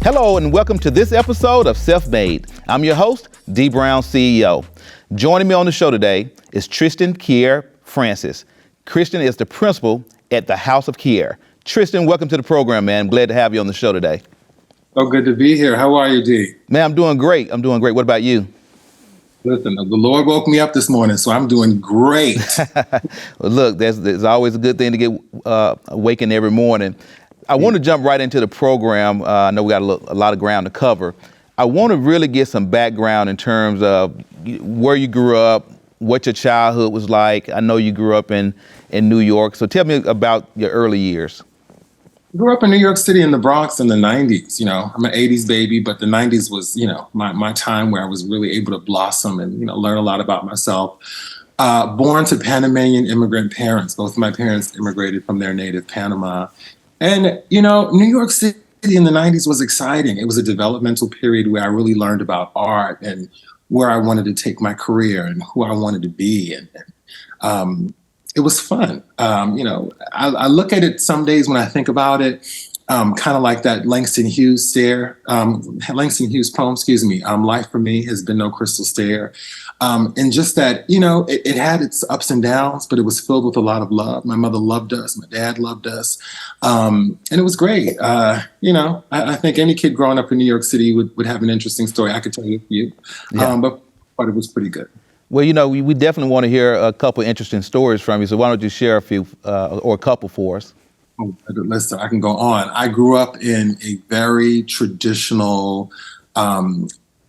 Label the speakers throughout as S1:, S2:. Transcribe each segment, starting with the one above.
S1: Hello and welcome to this episode of Self-Made. I'm your host, Dee Brown CEO. Joining me on the show today is Trystin Kier Francis. Trystin is the principal at the House of Kier. Trystin, welcome to the program, man. I'm glad to have you on the show today.
S2: Oh, good to be here. How are you, Dee?
S1: Man, I'm doing great. What about you?
S2: Listen, the Lord woke me up this morning, so I'm doing great.
S1: Well, look, there's always a good thing to get awakened every morning. I want to jump right into the program. I know we got a lot of ground to cover. I want to really get some background in terms of where you grew up, what your childhood was like. I know you grew up in New York, so tell me about your early years.
S2: I grew up in New York City in the Bronx in the 90s. You know, I'm an 80s baby, but the 90s was, my time where I was really able to blossom and, learn a lot about myself. Born to Panamanian immigrant parents. Both of my parents immigrated from their native Panama. And, New York City in the 90s was exciting. It was a developmental period where I really learned about art and where I wanted to take my career and who I wanted to be. And it was fun. I look at it some days when I think about it, kind of like that Langston Hughes poem, Life for Me has been no crystal stair. And just that, it had its ups and downs, but it was filled with a lot of love. My mother loved us. My dad loved us. And it was great. I think any kid growing up in New York City would have an interesting story. I could tell you a few, but it was pretty good.
S1: Well, we definitely want to hear a couple interesting stories from you. So why don't you share a few or a couple for us?
S2: Oh, listen, I can go on. I grew up in a very traditional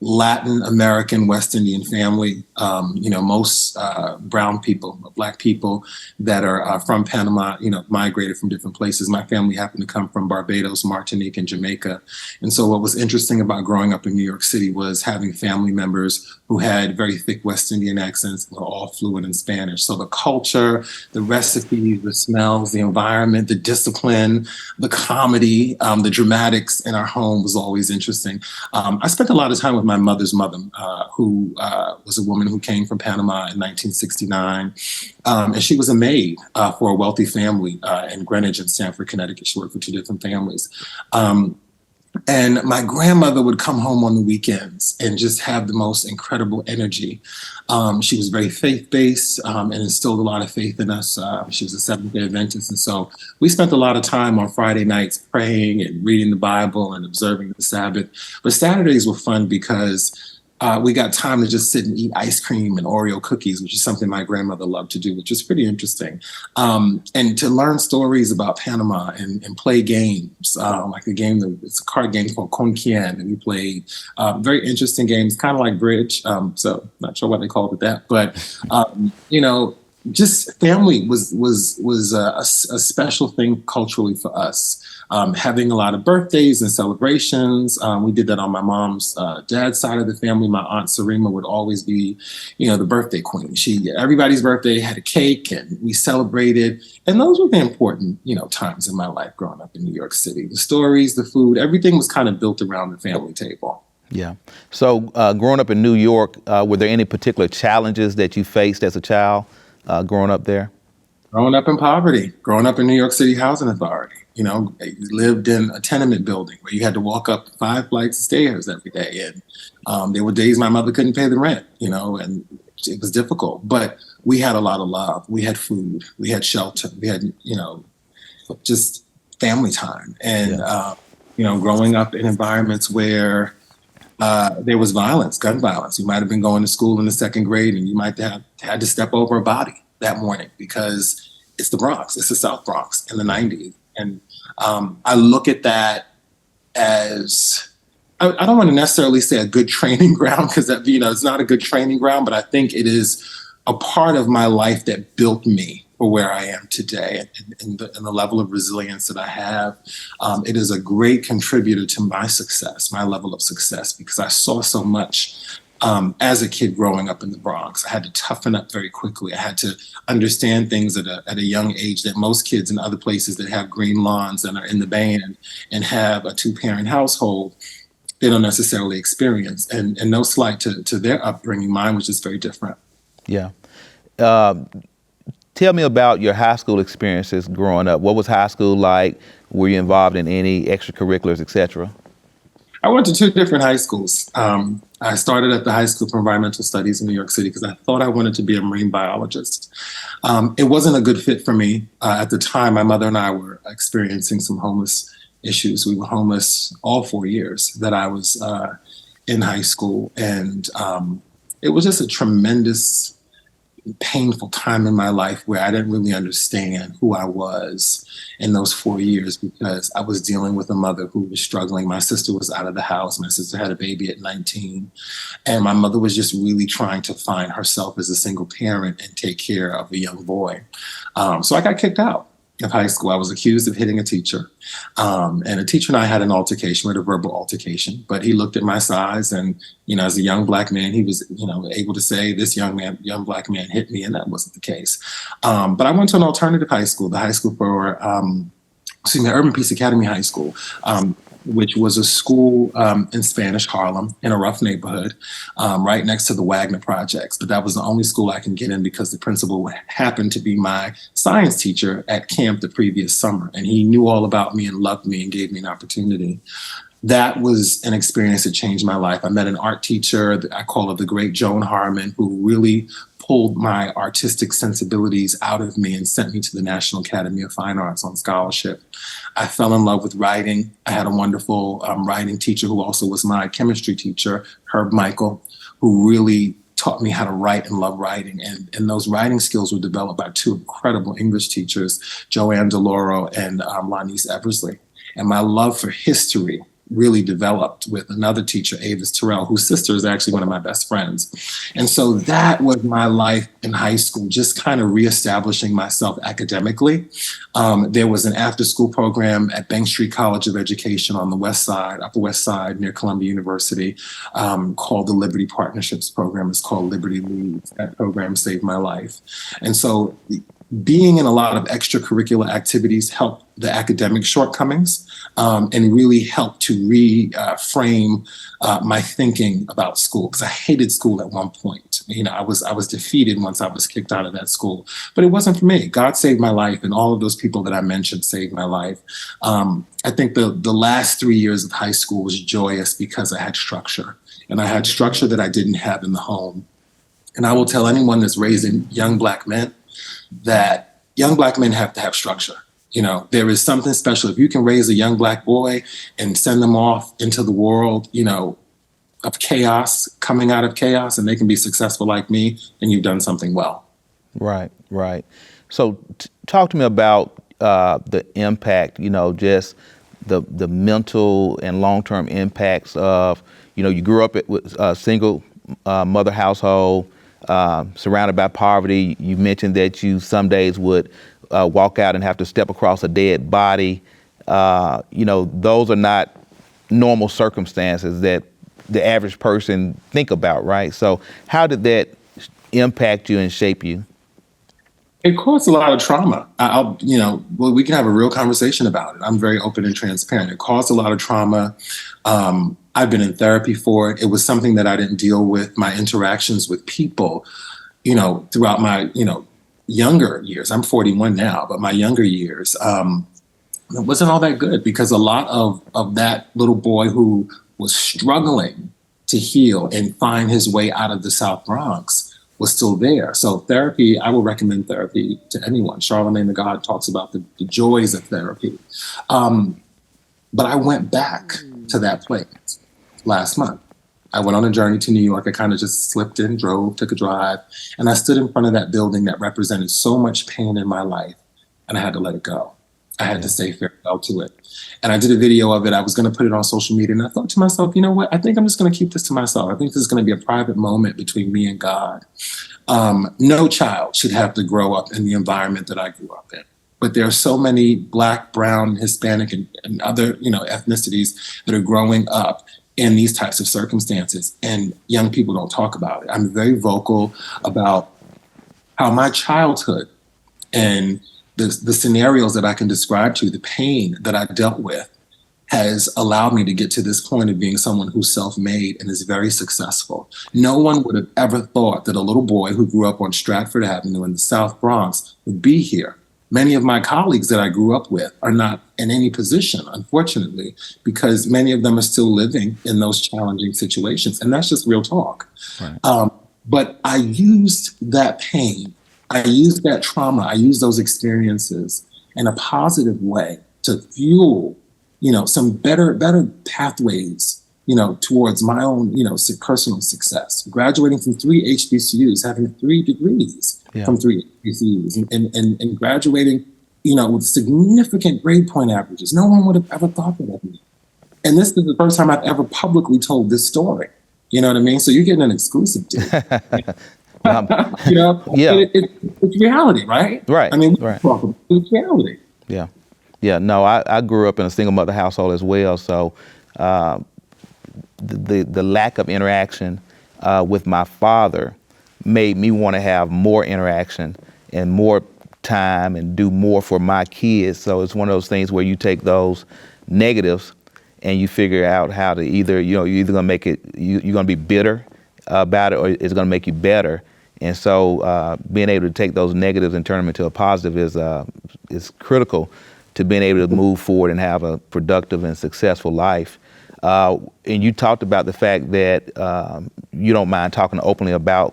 S2: Latin American West Indian family. Most brown people, Black people that are from Panama, migrated from different places. My family happened to come from Barbados, Martinique, and Jamaica. And so what was interesting about growing up in New York City was having family members who had very thick West Indian accents and were all fluent in Spanish. So the culture, the recipes, the smells, the environment, the discipline, the comedy, the dramatics in our home was always interesting. I spent a lot of time with my mother's mother, who was a woman who came from Panama in 1969. And she was a maid for a wealthy family in Greenwich and Stamford, Connecticut. She worked for two different families. And my grandmother would come home on the weekends and just have the most incredible energy. She was very faith-based and instilled a lot of faith in us. She was a Seventh-day Adventist. And so we spent a lot of time on Friday nights praying and reading the Bible and observing the Sabbath. But Saturdays were fun because we got time to just sit and eat ice cream and Oreo cookies, which is something my grandmother loved to do, which is pretty interesting. And to learn stories about Panama and play games, like it's a card game called Con Quien, and we played very interesting games, kind of like bridge. So not sure why they called it that, but just family was a special thing culturally for us. Having a lot of birthdays and celebrations. We did that on my mom's dad's side of the family. My aunt Sarima would always be, the birthday queen. Everybody's birthday had a cake and we celebrated. And those were the important, times in my life growing up in New York City. The stories, the food, everything was kind of built around the family table.
S1: Yeah. So growing up in New York, were there any particular challenges that you faced as a child growing up there?
S2: Growing up in poverty, growing up in New York City Housing Authority. Lived in a tenement building where you had to walk up 5 flights of stairs every day. And there were days my mother couldn't pay the rent, and it was difficult. But we had a lot of love. We had food. We had shelter. We had, just family time. And, growing up in environments where there was violence, gun violence. You might have been going to school in the 2nd grade and you might have had to step over a body that morning because it's the Bronx. It's the South Bronx in the 90s. And I look at that as, I don't want to necessarily say a good training ground because it's not a good training ground, but I think it is a part of my life that built me for for where I am today and the level of resilience that I have. It is a great contributor to my success, my level of success, because I saw so much as a kid growing up in the Bronx. I had to toughen up very quickly. I had to understand things at a young age that most kids in other places that have green lawns and are in the band and have a 2-parent household, they don't necessarily experience. And no slight to their upbringing, mine was just very different.
S1: Yeah. Tell me about your high school experiences growing up. What was high school like? Were you involved in any extracurriculars, et cetera?
S2: I went to 2 different high schools. I started at the High School for Environmental Studies in New York City because I thought I wanted to be a marine biologist. It wasn't a good fit for me. At the time, my mother and I were experiencing some homeless issues. We were homeless all 4 years that I was in high school. And it was just a tremendous, painful time in my life where I didn't really understand who I was in those 4 years because I was dealing with a mother who was struggling. My sister was out of the house. My sister had a baby at 19. And my mother was just really trying to find herself as a single parent and take care of a young boy. So I got kicked out of high school. I was accused of hitting a teacher. And a teacher and I had an altercation, we had a verbal altercation, but he looked at my size and, as a young Black man, he was, able to say this young Black man hit me, and that wasn't the case. But I went to an alternative high school, the High School for, Urban Peace Academy High School, which was a school in Spanish Harlem in a rough neighborhood, right next to the Wagner Projects. But that was the only school I can get in because the principal happened to be my science teacher at camp the previous summer. And he knew all about me and loved me and gave me an opportunity. That was an experience that changed my life. I met an art teacher, I call her the great Joan Harmon, who really pulled my artistic sensibilities out of me and sent me to the National Academy of Fine Arts on scholarship. I fell in love with writing. I had a wonderful writing teacher who also was my chemistry teacher, Herb Michael, who really taught me how to write and love writing. And those writing skills were developed by 2 incredible English teachers, Joanne DeLauro and Lanice Eversley. And my love for history really developed with another teacher, Avis Terrell, whose sister is actually one of my best friends. And so that was my life in high school, just kind of reestablishing myself academically. There was an after-school program at Bank Street College of Education on the West Side, Upper West Side, near Columbia University, called the Liberty Partnerships Program. It's called Liberty Leads. That program saved my life. And so being in a lot of extracurricular activities helped the academic shortcomings and really helped to reframe my thinking about school, because I hated school at one point. I was defeated once I was kicked out of that school, but it wasn't for me. God saved my life, and all of those people that I mentioned saved my life. I think the last 3 years of high school was joyous because I had structure, and I had structure that I didn't have in the home. And I will tell anyone that's raising young Black men that young Black men have to have structure. There is something special. If you can raise a young Black boy and send them off into the world, of chaos, coming out of chaos, and they can be successful like me, then you've done something well.
S1: Right. So talk to me about the impact, just the mental and long-term impacts of, you grew up with a single mother household, surrounded by poverty. You mentioned that you some days would walk out and have to step across a dead body. Those are not normal circumstances that the average person think about, right? So how did that impact you and shape you?
S2: It caused a lot of trauma. We can have a real conversation about it. I'm very open and transparent. It caused a lot of trauma. I've been in therapy for it. It was something that I didn't deal with, my interactions with people, throughout my, younger years. I'm 41 now, but my younger years, it wasn't all that good because a lot of that little boy who was struggling to heal and find his way out of the South Bronx was still there. So therapy, I would recommend therapy to anyone. Charlemagne the God talks about the joys of therapy. But I went back to that place last month. I went on a journey to New York. I kind of just slipped in, took a drive, and I stood in front of that building that represented so much pain in my life, and I had to let it go. I had
S1: Yeah.
S2: to say farewell to it. And I did a video of it. I was going to put it on social media. And I thought to myself, you know what? I think I'm just going to keep this to myself. I think this is going to be a private moment between me and God. No child should have to grow up in the environment that I grew up in. But there are so many Black, brown, Hispanic, and other, ethnicities that are growing up in these types of circumstances. And young people don't talk about it. I'm very vocal about how my childhood and the scenarios that I can describe to you, the pain that I dealt with, has allowed me to get to this point of being someone who's self-made and is very successful. No one would have ever thought that a little boy who grew up on Stratford Avenue in the South Bronx would be here. Many of my colleagues that I grew up with are not in any position, unfortunately, because many of them are still living in those challenging situations. And that's just real talk.
S1: Right.
S2: But I used that pain, I used that trauma, I used those experiences in a positive way to fuel, some better pathways, towards my own, personal success. Graduating from 3 HBCUs, having 3 degrees from 3 HBCUs, and graduating, with significant grade point averages. No one would have ever thought that of me. And this is the first time I've ever publicly told this story. You know what I mean? So you're getting an exclusive deal.
S1: Yeah.
S2: It's reality, right?
S1: Right.
S2: I mean,
S1: right.
S2: It's reality.
S1: Yeah. Yeah. No, I grew up in a single mother household as well. So the lack of interaction with my father made me want to have more interaction and more time and do more for my kids. So it's one of those things where you take those negatives and you figure out how to either, you're either going to make it, you're going to be bitter about it, or it's going to make you better. And so being able to take those negatives and turn them into a positive is critical to being able to move forward and have a productive and successful life. And you talked about the fact that you don't mind talking openly about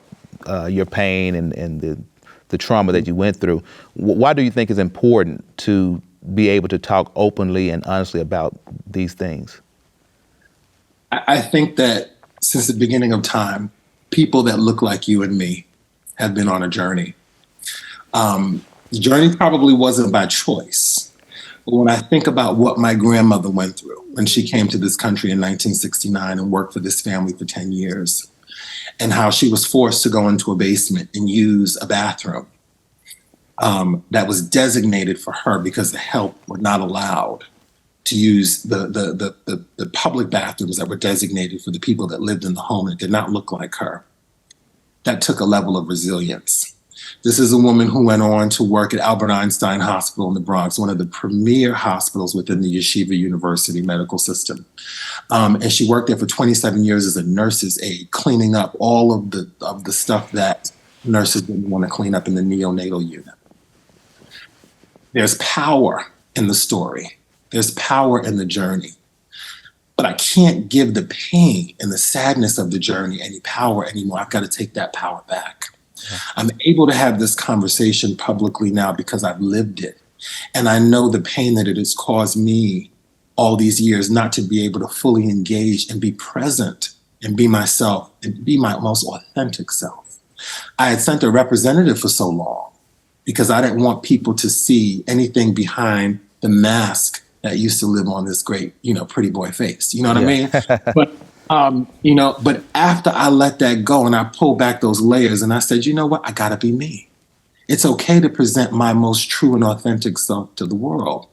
S1: your pain and the trauma that you went through. Why do you think it's important to be able to talk openly and honestly about these things?
S2: I think that since the beginning of time, people that look like you and me have been on a journey. The journey probably wasn't by choice. But when I think about what my grandmother went through when she came to this country in 1969 and worked for this family for 10 years, and how she was forced to go into a basement and use a bathroom that was designated for her because the help were not allowed to use the public bathrooms that were designated for the people that lived in the home and did not look like her. That took a level of resilience. This is a woman who went on to work at Albert Einstein Hospital in the Bronx, one of the premier hospitals within the Yeshiva University medical system. And she worked there for 27 years as a nurse's aide, cleaning up all of the stuff that nurses didn't want to clean up in the neonatal unit. There's power in the story. There's power in the journey. But I can't give the pain and the sadness of the journey any power anymore. I've got to take that power back. Yeah. I'm able to have this conversation publicly now because I've lived it. And I know the pain that it has caused me all these years not to be able to fully engage and be present and be myself and be my most authentic self. I had sent a representative for so long because I didn't want people to see anything behind the mask that used to live on this great, pretty boy face. You know what I mean? But, but after I let that go and I pulled back those layers and I said, you know what? I gotta be me. It's okay to present my most true and authentic self to the world.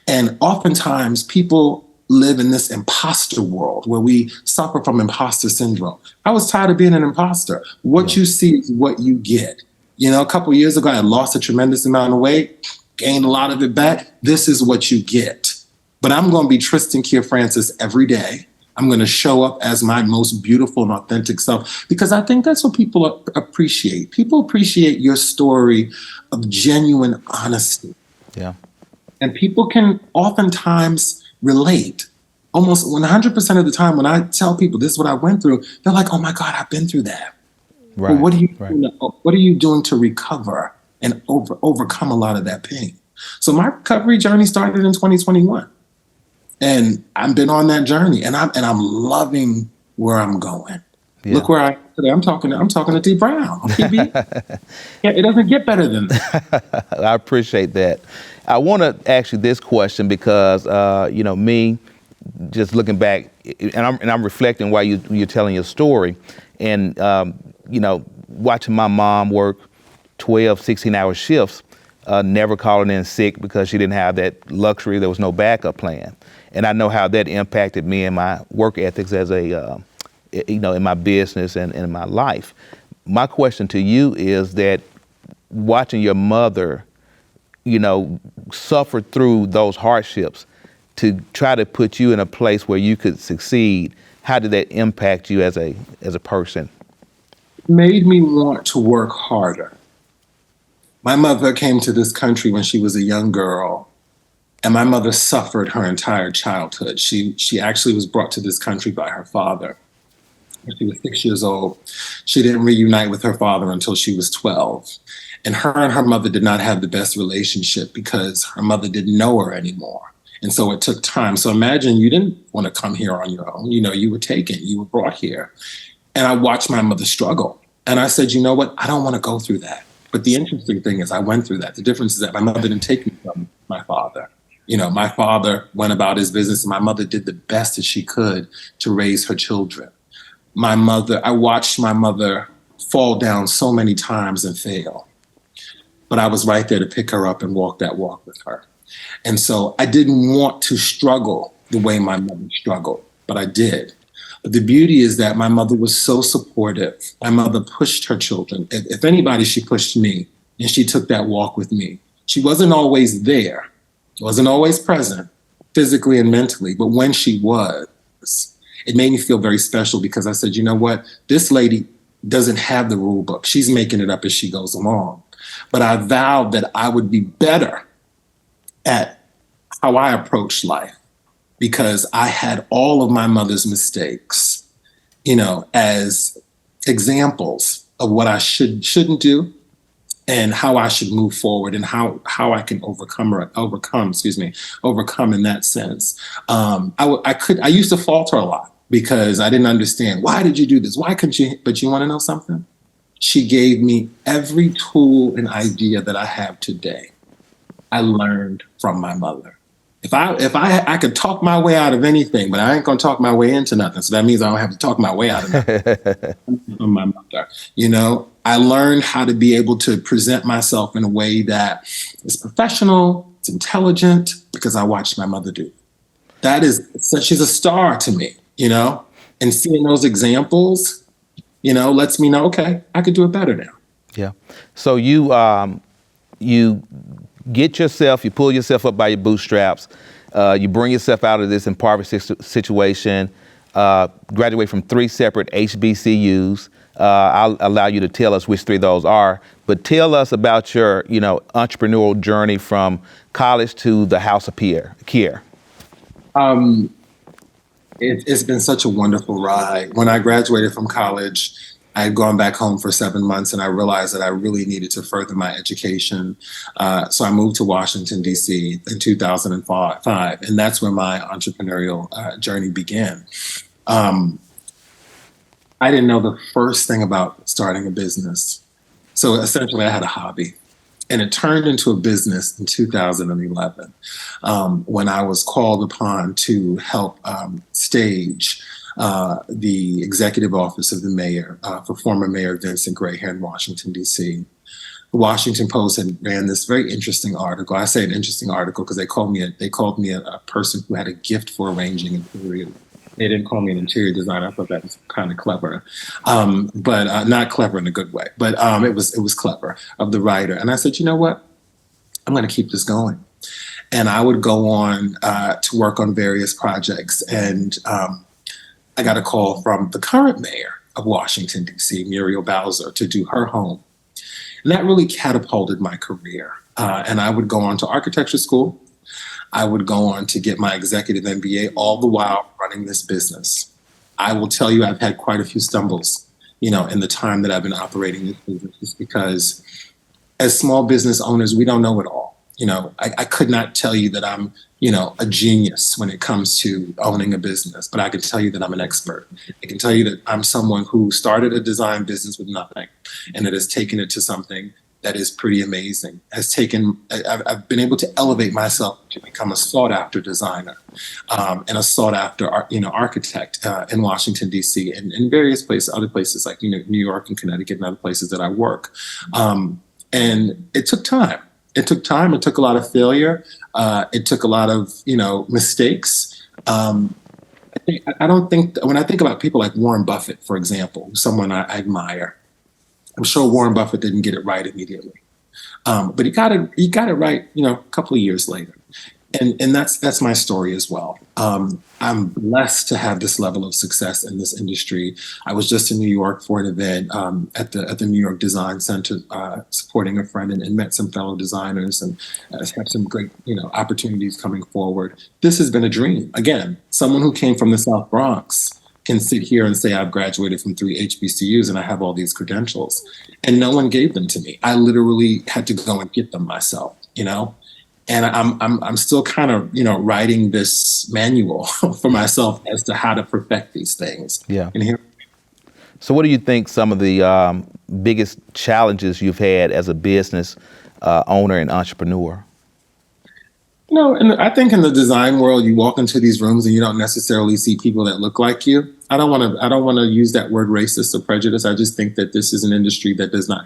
S2: And oftentimes people live in this imposter world where we suffer from imposter syndrome. I was tired of being an imposter. What you see is what you get. A couple of years ago, I had lost a tremendous amount of weight, gained a lot of it back. This is what you get. But I'm going to be Trystin Kier Francis every day. I'm going to show up as my most beautiful and authentic self because I think that's what people appreciate. People appreciate your story of genuine honesty.
S1: Yeah.
S2: And people can oftentimes relate. Almost 100% of the time when I tell people this is what I went through, they're like, oh my God, I've been through that.
S1: Right.
S2: Well, what are you doing to recover and overcome a lot of that pain? So my recovery journey started in 2021. And I've been on that journey and I'm loving where I'm going. Yeah. Look where I am today. I'm talking to Dee Brown on PB. Yeah, it doesn't get better than that.
S1: I appreciate that. I want to ask you this question because, me, just looking back, and I'm reflecting while you're telling your story, and, watching my mom work 12, 16-hour shifts, never calling in sick because she didn't have that luxury. There was no backup plan. And I know how that impacted me and my work ethics as in my business and in my life. My question to you is that watching your mother, suffer through those hardships to try to put you in a place where you could succeed, how did that impact you as a person?
S2: Made me want to work harder. My mother came to this country when she was a young girl, and my mother suffered her entire childhood. She actually was brought to this country by her father. When she was 6 years old, she didn't reunite with her father until she was 12. And her mother did not have the best relationship because her mother didn't know her anymore. And so it took time. So imagine you didn't want to come here on your own. You were taken, you were brought here. And I watched my mother struggle. And I said, you know what? I don't want to go through that. But the interesting thing is I went through that. The difference is that my mother didn't take me from my father. My father went about his business and my mother did the best that she could to raise her children. I watched my mother fall down so many times and fail. But I was right there to pick her up and walk that walk with her. And so I didn't want to struggle the way my mother struggled, but I did. But the beauty is that my mother was so supportive. My mother pushed her children. If anybody, she pushed me, and she took that walk with me. She wasn't always there, wasn't always present physically and mentally, but when she was, it made me feel very special because I said, you know what? This lady doesn't have the rule book. She's making it up as she goes along. But I vowed that I would be better at how I approached life because I had all of my mother's mistakes, as examples of what I shouldn't do and how I should move forward and how I can overcome in that sense. I used to falter a lot because I didn't understand. Why did you do this? Why couldn't you? But you want to know something? She gave me every tool and idea that I have today. I learned from my mother. If I could talk my way out of anything, but I ain't gonna talk my way into nothing. So that means I don't have to talk my way out of nothing from my mother. I learned how to be able to present myself in a way that is professional, it's intelligent, because I watched my mother do. She's a star to me, and seeing those examples, lets me know, okay, I could do it better now.
S1: Yeah. So you you pull yourself up by your bootstraps, you bring yourself out of this impoverished situation, graduate from 3 separate HBCUs. I'll allow you to tell us which 3 those are, but tell us about your, entrepreneurial journey from college to the House of Kier.
S2: It's been such a wonderful ride. When I graduated from college, I had gone back home for 7 months and I realized that I really needed to further my education. So I moved to Washington, D.C. in 2005, and that's where my entrepreneurial journey began. I didn't know the first thing about starting a business. So essentially I had a hobby. And it turned into a business in 2011 when I was called upon to help stage the executive office of the mayor for former Mayor Vincent Gray here in Washington, D.C. The Washington Post had ran this very interesting article. I say an interesting article because they called me a person who had a gift for arranging interior. They didn't call me an interior designer. I thought that was kind of clever, but not clever in a good way. But it was clever of the writer. And I said, you know what? I'm going to keep this going. And I would go on to work on various projects. And I got a call from the current mayor of Washington, D.C., Muriel Bowser, to do her home. And that really catapulted my career. And I would go on to architecture school. I would go on to get my executive MBA, all the while running this business. I will tell you, I've had quite a few stumbles, in the time that I've been operating this business, just because as small business owners, we don't know it all. I could not tell you that I'm, a genius when it comes to owning a business, but I can tell you that I'm an expert. I can tell you that I'm someone who started a design business with nothing and that has taken it to something that is pretty amazing. I've been able to elevate myself to become a sought after designer and a sought after, architect in Washington, D.C. and in various places, other places like, New York and Connecticut and other places that I work. And it took time. It took time. It took a lot of failure. It took a lot of, mistakes. I don't think when I think about people like Warren Buffett, for example, someone I admire, I'm sure Warren Buffett didn't get it right immediately, but he got it right, a couple of years later, and that's my story as well. I'm blessed to have this level of success in this industry. I was just in New York for an event at the New York Design Center, supporting a friend, and met some fellow designers, and have some great opportunities coming forward. This has been a dream. Again, someone who came from the South Bronx can sit here and say I've graduated from 3 HBCUs and I have all these credentials, and no one gave them to me. I literally had to go and get them myself, and I'm still kind of writing this manual for myself as to how to perfect these things.
S1: Yeah.
S2: And here.
S1: So what do you think some of the biggest challenges you've had as a business owner and entrepreneur?
S2: And I think in the design world, you walk into these rooms and you don't necessarily see people that look like you. I don't want to use that word racist or prejudice. I just think that this is an industry that is not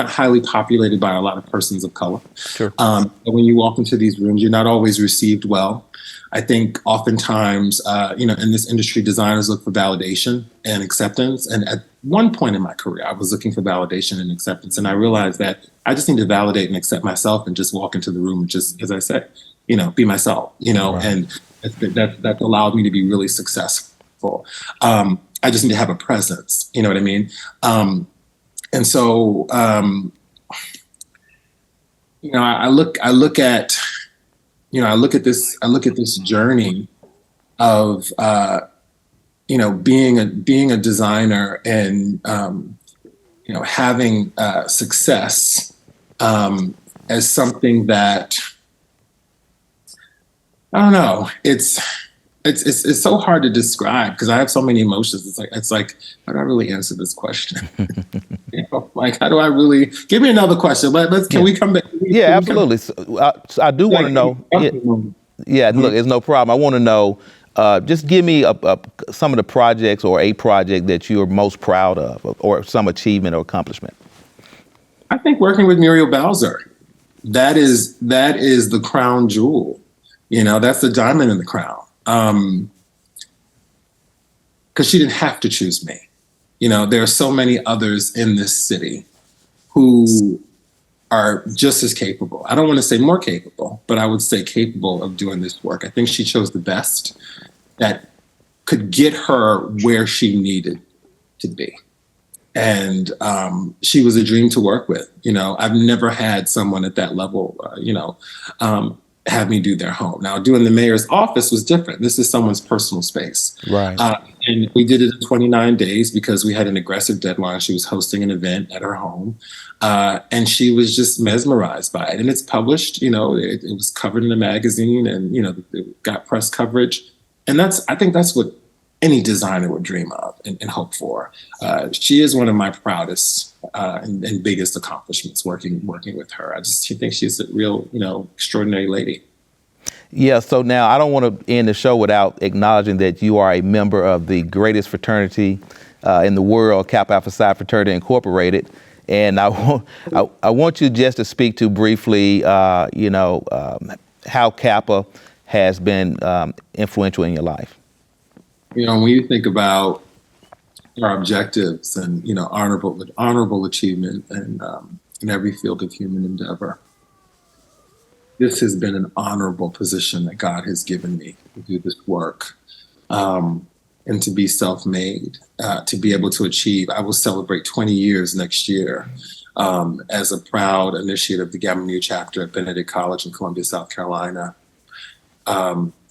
S2: highly populated by a lot of persons of color.
S1: Sure.
S2: But when you walk into these rooms, you're not always received well. I think oftentimes, in this industry, designers look for validation and acceptance. And at one point in my career, I was looking for validation and acceptance. And I realized that I just need to validate and accept myself and just walk into the room and just, as I said, be myself, right. And that's allowed me to be really successful. I just need to have a presence, you know what I mean? And so, I look at this journey of, being a designer and, having success as something that, I don't know, it's so hard to describe because I have so many emotions. It's like, how do I really answer this question? Like, how do I really give me another question? Can we come back?
S1: Yeah, absolutely. So I do want to know. Yeah, look, it's no problem. I want to know. Just give me some of the projects or a project that you're most proud of, or some achievement or accomplishment.
S2: I think working with Muriel Bowser, that is the crown jewel. That's the diamond in the crown. Because she didn't have to choose me. There are so many others in this city who are just as capable. I don't want to say more capable, but I would say capable of doing this work. I think she chose the best that could get her where she needed to be. And she was a dream to work with. I've never had someone at that level, have me do their home. Now, doing the mayor's office was different. This is someone's personal space.
S1: Right.
S2: And we did it in 29 days because we had an aggressive deadline. She was hosting an event at her home. And she was just mesmerized by it. And it's published, it was covered in a magazine and, it got press coverage. And I think that's what any designer would dream of and hope for. She is one of my proudest and biggest accomplishments working with her. I just think she's a real, extraordinary lady.
S1: Yeah, so now I don't want to end the show without acknowledging that you are a member of the greatest fraternity in the world, Kappa Alpha Psi Fraternity Incorporated. And I want you just to speak to briefly, how Kappa has been influential in your life.
S2: When you think about our objectives and, honorable achievement in every field of human endeavor, this has been an honorable position that God has given me to do this work and to be self-made, to be able to achieve. I will celebrate 20 years next year as a proud initiate of the Gamma Mu chapter at Benedict College in Columbia, South Carolina.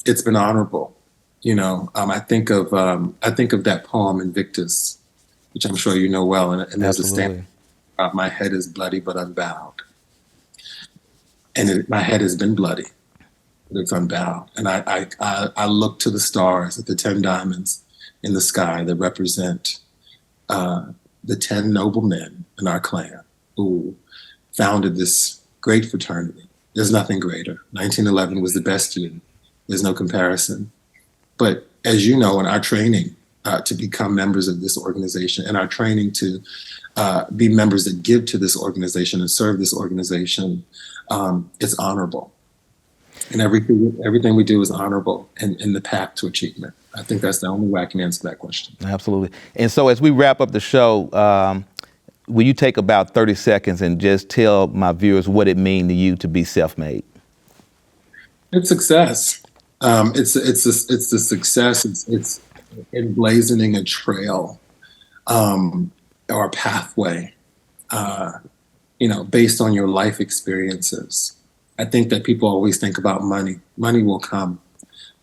S2: It's been honorable. I think of that poem Invictus, which I'm sure you know well, and there's a stanza, my head is bloody but unbowed. My head has been bloody, but it's unbowed. And I look to the stars at the 10 diamonds in the sky that represent the 10 noble men in our clan who founded this great fraternity. There's nothing greater. 1911 was the best year. There's no comparison. But as you know, in our training to become members of this organization, and our training to be members that give to this organization and serve this organization, it's honorable. And everything we do is honorable in the path to achievement. I think that's the only way I can answer that question.
S1: Absolutely. And so as we wrap up the show, will you take about 30 seconds and just tell my viewers what it means to you to be self-made?
S2: It's success. It's the success. It's emblazoning a trail or a pathway, based on your life experiences. I think that people always think about money. Money will come.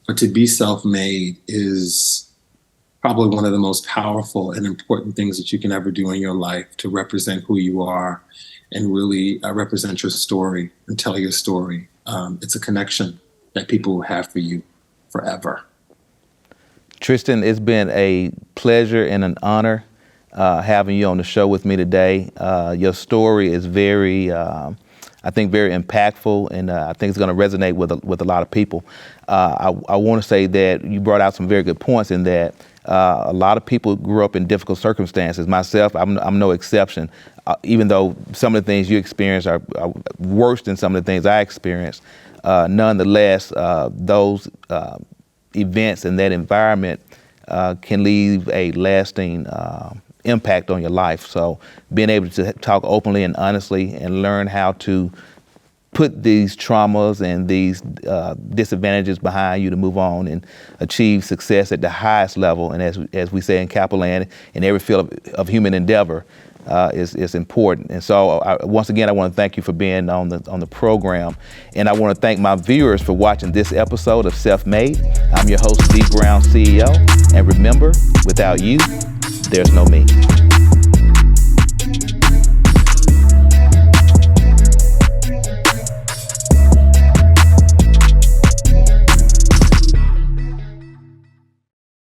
S2: But to be self-made is probably one of the most powerful and important things that you can ever do in your life, to represent who you are and really represent your story and tell your story. It's a connection that people will have for you forever.
S1: Trystin, it's been a pleasure and an honor having you on the show with me today. Your story is very impactful, and I think it's going to resonate with a lot of people. I want to say that you brought out some very good points in that a lot of people grew up in difficult circumstances. Myself, I'm no exception. Even though some of the things you experience are worse than some of the things I experienced, nonetheless, those events in that environment can leave a lasting impact on your life. So being able to talk openly and honestly and learn how to put these traumas and these disadvantages behind you to move on and achieve success at the highest level, and as we say in Capital Land, in every field of human endeavor, is important. And so once again, I want to thank you for being on the program, and I want to thank my viewers for watching this episode of Self-Made. I'm your host, Dee Brown CEO, and remember, without you, there's no me.